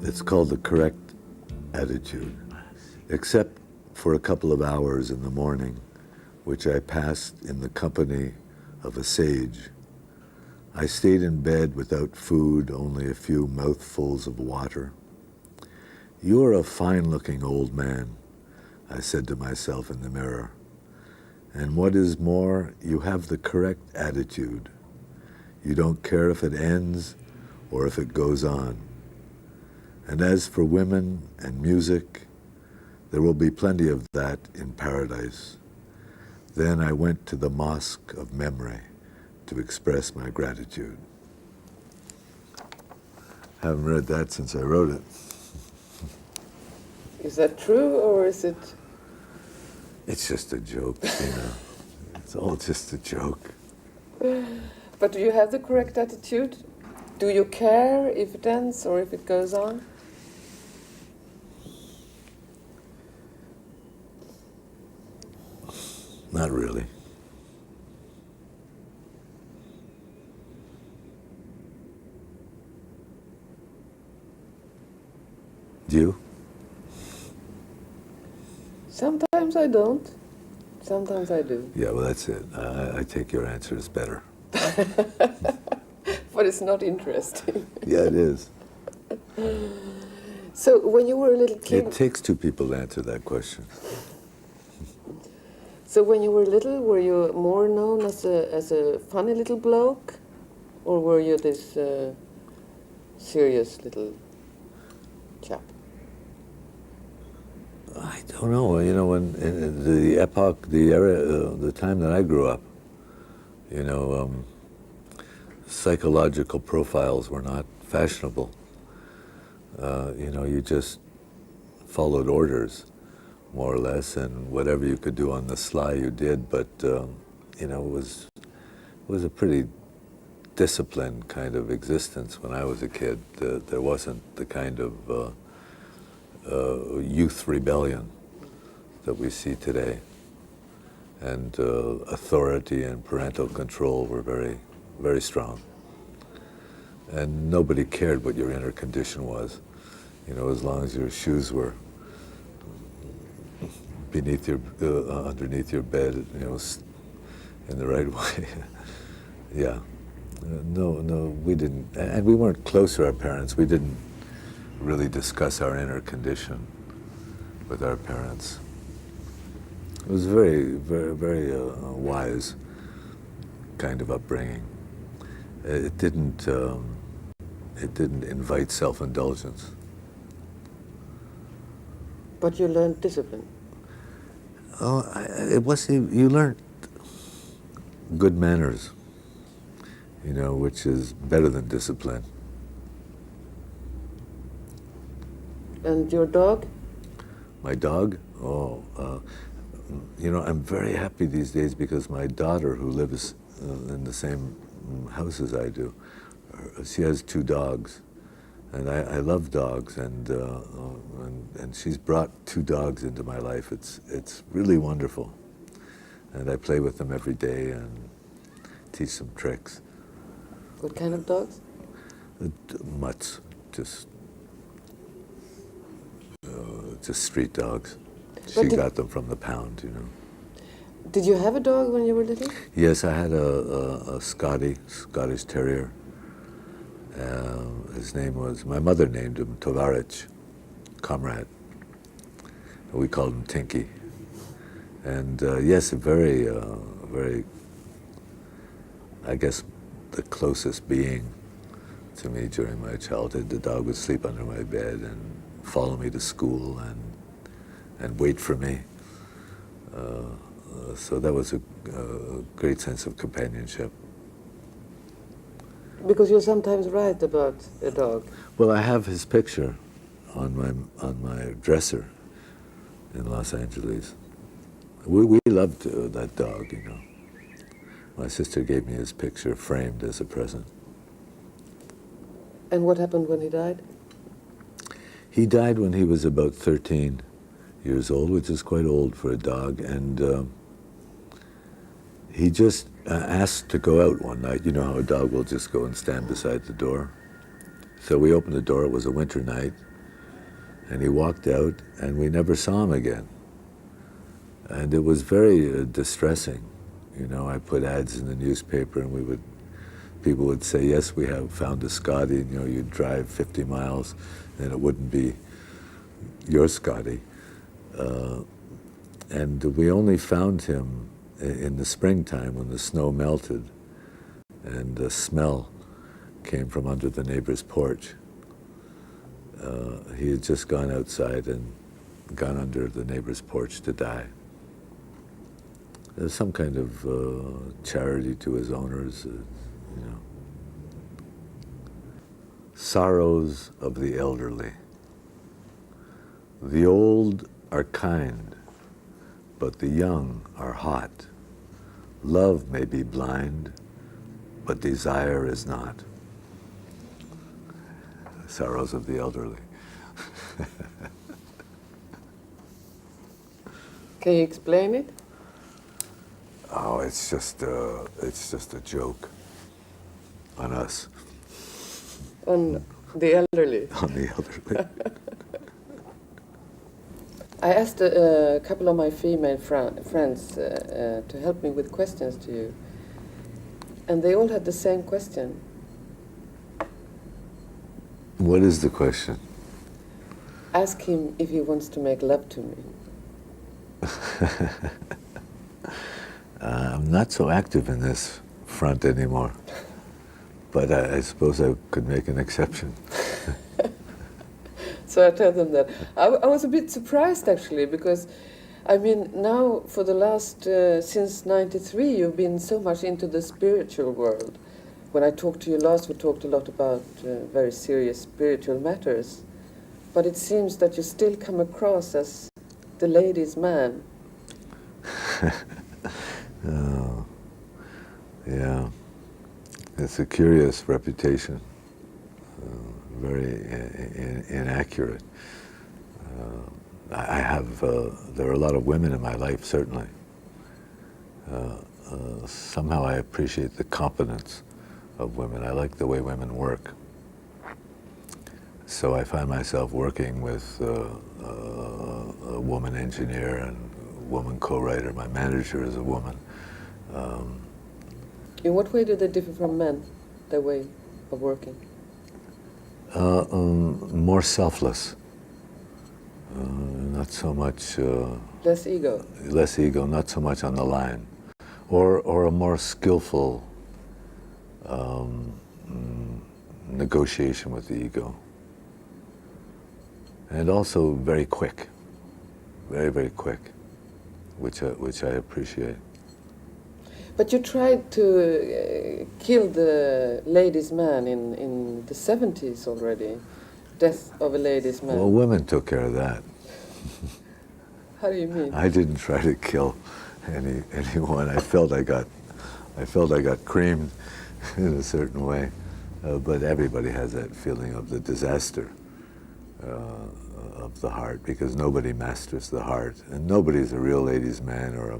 It's called the correct attitude, except for a couple of hours in the morning, which I passed in the company of a sage. I stayed in bed without food, only a few mouthfuls of water. "You are a fine-looking old man," I said to myself in the mirror. "And what is more, you have the correct attitude. You don't care if it ends or if it goes on. And as for women and music, there will be plenty of that in paradise." Then I went to the Mosque of Memory to express my gratitude. Haven't read that since I wrote it. Is that true, or is it? It's just a joke, you know. It's all just a joke. But do you have the correct attitude? Do you care if it ends or if it goes on? Not really. Do you? Sometimes I don't. Sometimes I do. Yeah, well, that's it. I take your answer as better. But it's not interesting. Yeah, it is. So when you were a little kid... It takes two people to answer that question. So when you were little, were you more known as a funny little bloke? Or were you this serious little chap? I don't know. You know, when in the epoch, the era, the time that I grew up, you know, psychological profiles were not fashionable. You know, you just followed orders, more or less, and whatever you could do on the sly, you did. But you know, it was a pretty disciplined kind of existence when I was a kid. There wasn't the kind of youth rebellion that we see today, and authority and parental control were very, very strong. And nobody cared what your inner condition was, you know, as long as your shoes were beneath your, underneath your bed, you know, in the right way. Yeah. No, we didn't, and we weren't close to our parents. We didn't really discuss our inner condition with our parents. It was very, very, very wise kind of upbringing. It didn't invite self-indulgence. But you learned discipline. Oh, it was, you learned good manners, you know, which is better than discipline. And your dog? My dog? Oh, you know, I'm very happy these days because my daughter, who lives in the same house as I do, she has 2 dogs. And I love dogs, and she's brought 2 dogs into my life. It's really wonderful. And I play with them every day and teach them tricks. What kind of dogs? Mutts, just street dogs. She got them from the pound, you know. Did you have a dog when you were little? Yes, I had a Scottish Terrier. His name was, my mother named him Tovarich, comrade. We called him Tinky. And yes, a very, I guess, the closest being to me during my childhood. The dog would sleep under my bed and follow me to school and wait for me. So that was a great sense of companionship. Because you sometimes write about a dog. Well, I have his picture on my dresser in Los Angeles. We loved that dog, you know. My sister gave me his picture framed as a present. And what happened when he died? He died when he was about 13 years old, which is quite old for a dog, and he just asked to go out one night. You know how a dog will just go and stand beside the door. So we opened the door, it was a winter night, And he walked out, and we never saw him again. And it was very distressing. You know, I put ads in the newspaper, and people would say, yes, we have found a Scotty. You know, you'd drive 50 miles, and it wouldn't be your Scotty. And we only found him in the springtime when the snow melted, and the smell came from under the neighbor's porch. He had just gone outside and gone under the neighbor's porch to die. There's some kind of charity to his owners, you know. Sorrows of the elderly. The old are kind, but the young are hot. Love may be blind, but desire is not. Sorrows of the elderly. Can you explain it? Oh, it's just a joke on us. On the elderly? On the elderly. I asked a couple of my female friends to help me with questions to you, and they all had the same question. What is the question? Ask him if he wants to make love to me. I'm not so active in this front anymore, but I suppose I could make an exception. So I told them that. I was a bit surprised, actually, because, I mean, now for the last, since '93, you've been so much into the spiritual world. When I talked to you last, we talked a lot about very serious spiritual matters. But it seems that you still come across as the ladies' man. Oh, yeah. It's a curious reputation. Very inaccurate. I have, there are a lot of women in my life, certainly. Somehow I appreciate the competence of women. I like the way women work. So I find myself working with a woman engineer and a woman co-writer. My manager is a woman. In what way do they differ from men, their way of working? More selfless. Not so much... less ego? Less ego, not so much on the line. Or a more skillful negotiation with the ego. And also very quick. Very, very quick, which I appreciate. But you tried to kill the ladies' man in the 70s already. Death of a ladies' man. Well, women took care of that. How do you mean? I didn't try to kill anyone. I felt I got creamed in a certain way. But everybody has that feeling of the disaster of the heart, because nobody masters the heart, and nobody's a real ladies' man or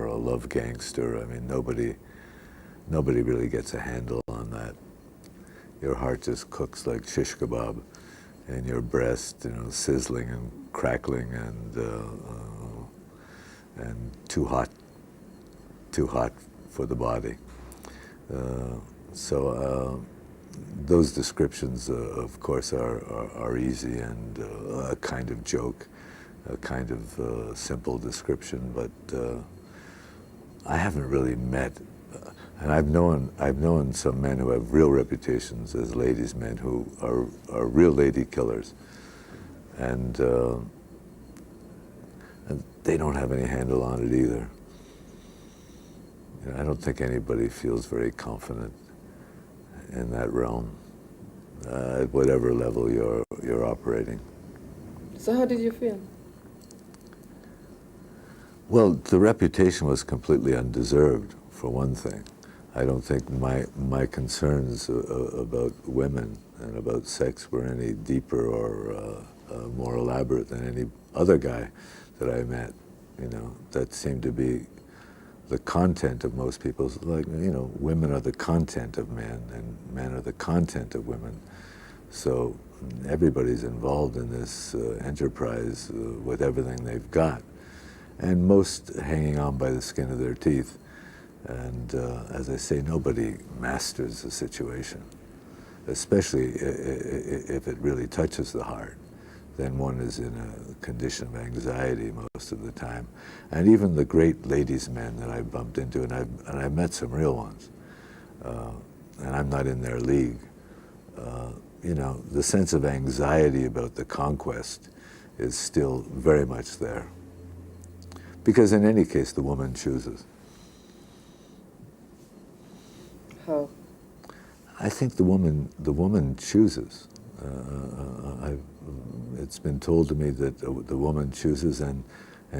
a love gangster. I mean, nobody really gets a handle on that. Your heart just cooks like shish kebab, and your breast, you know, sizzling and crackling and too hot for the body. Those descriptions, of course, are easy and a kind of joke, a kind of simple description. But I haven't really met, and I've known some men who have real reputations as ladies' men who are real lady killers, and they don't have any handle on it either. You know, I don't think anybody feels very confident in that realm, at whatever level you're operating. So how did you feel? Well, the reputation was completely undeserved, for one thing. I don't think my concerns about women and about sex were any deeper or more elaborate than any other guy that I met. You know, that seemed to be the content of most people's, like, you know, women are the content of men and men are the content of women. So everybody's involved in this enterprise with everything they've got, and most hanging on by the skin of their teeth. And as I say, nobody masters the situation, especially if it really touches the heart. Then one is in a condition of anxiety most of the time. And even the great ladies' men that I've bumped into, and I've met some real ones, and I'm not in their league, you know, the sense of anxiety about the conquest is still very much there. Because in any case, the woman chooses. How? I think the woman chooses. It's been told to me that the woman chooses, and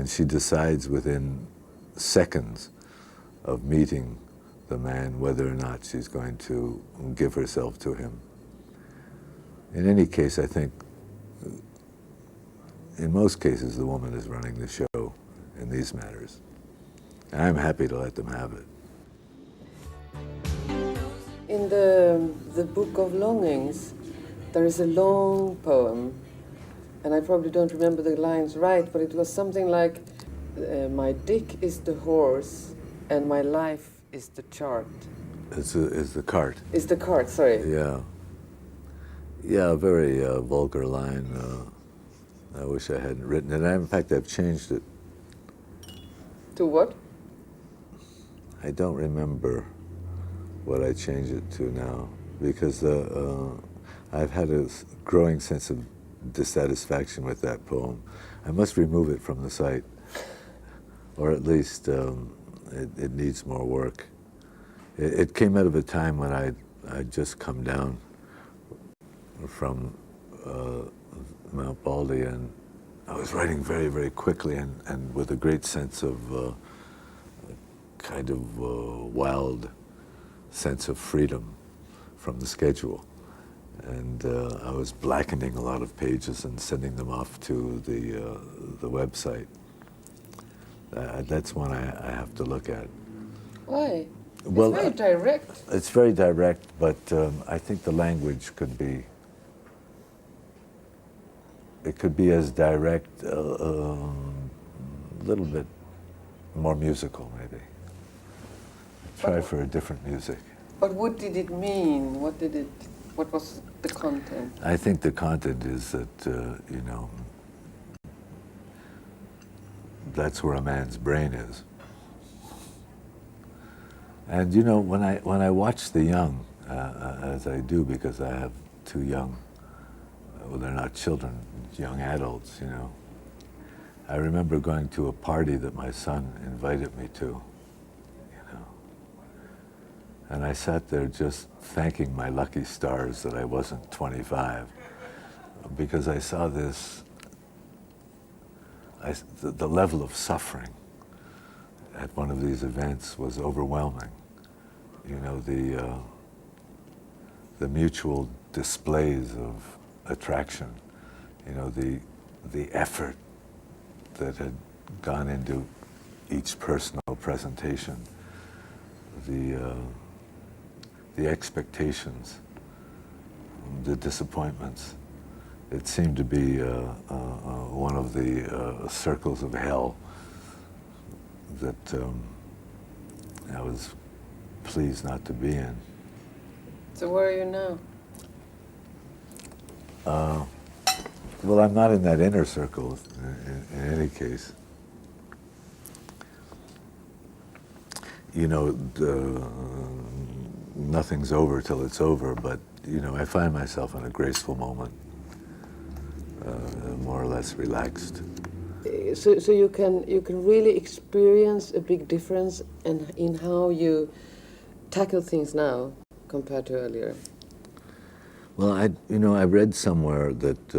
she decides within seconds of meeting the man whether or not she's going to give herself to him. In any case, I think in most cases the woman is running the show in these matters. And I'm happy to let them have it. In the Book of Longings, there is a long poem, and I probably don't remember the lines right, but it was something like, my dick is the horse, and my life is the chart. Is the cart. Is the cart, sorry. Yeah. Yeah, a very vulgar line. I wish I hadn't written it. In fact, I've changed it. To what? I don't remember what I changed it to now, because I've had a growing sense of dissatisfaction with that poem. I must remove it from the site, or at least it needs more work. It came out of a time when I'd just come down from Mount Baldy, and I was writing very, very quickly and with a great sense of kind of wild sense of freedom from the schedule. And I was blackening a lot of pages and sending them off to the website. That's one I have to look at. Why? Well, it's very direct. It's very direct, but I think the language could be, it could be as direct, a little bit more musical, maybe. Try for a different music. But what did it mean? What was the content? I think the content is that, you know, that's where a man's brain is. And you know, when I watch the young, as I do, because I have two young, well, they're not children, young adults, you know. I remember going to a party that my son invited me to, you know. And I sat there just thanking my lucky stars that I wasn't 25, because I saw this, the level of suffering at one of these events was overwhelming. You know, the mutual displays of attraction, you know, the effort that had gone into each personal presentation, the expectations, the disappointments. It seemed to be one of the circles of hell that I was pleased not to be in. So where are you now? Well, I'm not in that inner circle in any case. You know, nothing's over till it's over, but, you know, I find myself in a graceful moment, more or less relaxed. So you can really experience a big difference in how you tackle things now compared to earlier. Well, I read somewhere that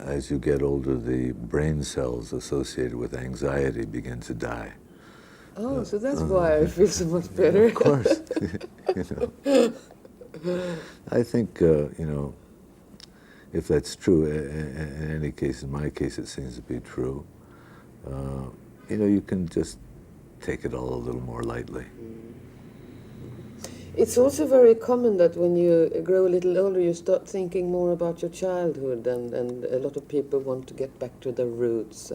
as you get older, the brain cells associated with anxiety begin to die. Oh, so that's why I feel so much better. Of course, you know. I think you know, if that's true, in any case, in my case, it seems to be true. You know, you can just take it all a little more lightly. It's also very common that when you grow a little older, you start thinking more about your childhood, and a lot of people want to get back to their roots.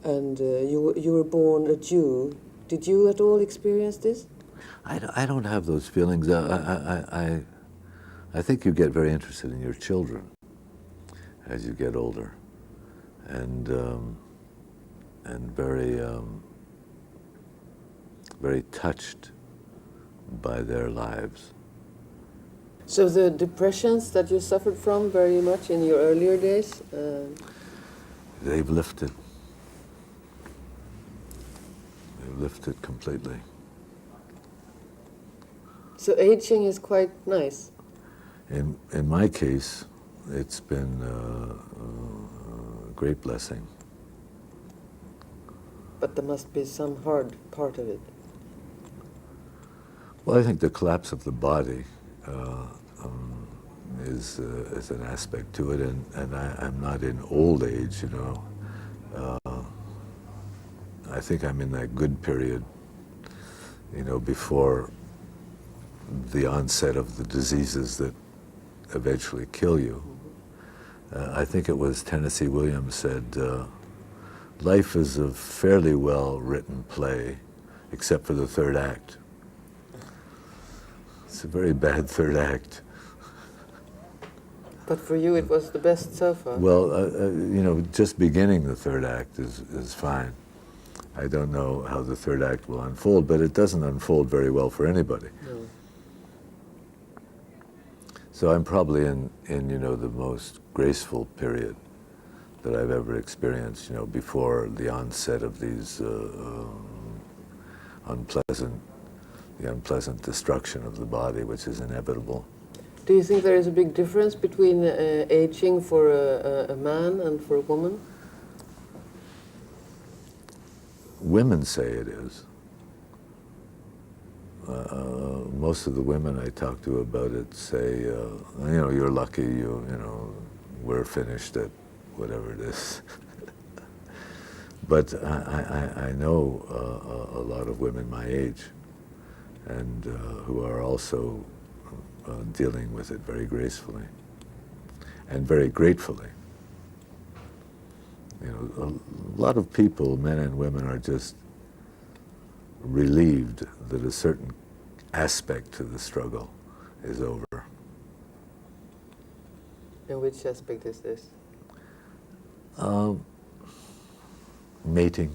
And you were born a Jew. Did you at all experience this? I don't have those feelings. I think you get very interested in your children as you get older, and very touched by their lives. So the depressions that you suffered from very much in your earlier days? They've lifted. They've lifted completely. So aging is quite nice? In my case, it's been a great blessing. But there must be some hard part of it. Well, I think the collapse of the body is an aspect to it, and I'm not in old age, you know. I think I'm in that good period, you know, before the onset of the diseases that eventually kill you. I think it was Tennessee Williams said, life is a fairly well-written play, except for the third act. It's a very bad third act. But for you, it was the best so far. Well, you know, just beginning the third act is fine. I don't know how the third act will unfold, but it doesn't unfold very well for anybody. No. So I'm probably in you know, the most graceful period that I've ever experienced, you know, before the onset of these unpleasant destruction of the body, which is inevitable. Do you think there is a big difference between aging for a man and for a woman? Women say it is. Most of the women I talk to about it say, you know, you're lucky, you know, we're finished at whatever it is. But I know a lot of women my age, and who are also dealing with it very gracefully and very gratefully. You know, a lot of people, men and women, are just relieved that a certain aspect to the struggle is over. And which aspect is this? Mating,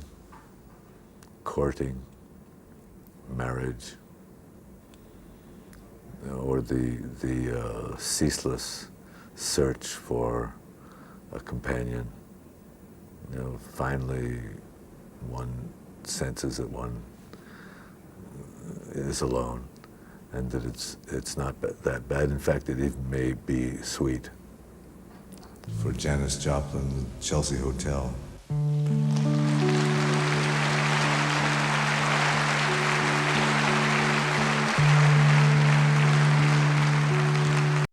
courting, marriage, you know, or the ceaseless search for a companion. You know, finally, one senses that one is alone, and that it's not that bad. In fact, it even may be sweet. For Janis Joplin, the Chelsea Hotel.